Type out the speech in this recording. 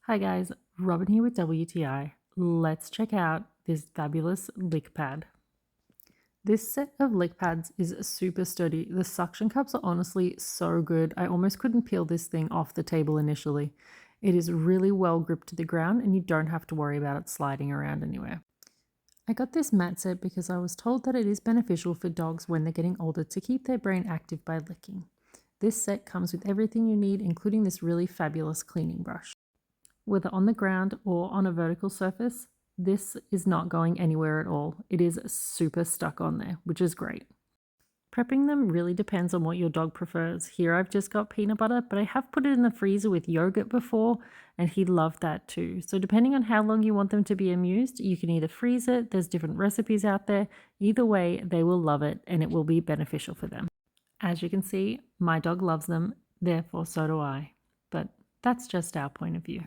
Hi guys, Robin here with WTI. Let's check out this fabulous lick pad. This set of lick pads is super sturdy. The suction cups are honestly so good. I almost couldn't peel this thing off the table initially. It is really well gripped to the ground and you don't have to worry about it sliding around anywhere. I got this mat set because I was told that it is beneficial for dogs when they're getting older to keep their brain active by licking. This set comes with everything you need, including this really fabulous cleaning brush. Whether on the ground or on a vertical surface, this is not going anywhere at all. It is super stuck on there, which is great. Prepping them really depends on what your dog prefers. Here I've just got peanut butter, but I have put it in the freezer with yogurt before, and he loved that too. So depending on how long you want them to be amused, you can either freeze it, there's different recipes out there. Either way, they will love it and it will be beneficial for them. As you can see, my dog loves them, therefore so do I. But that's just our point of view.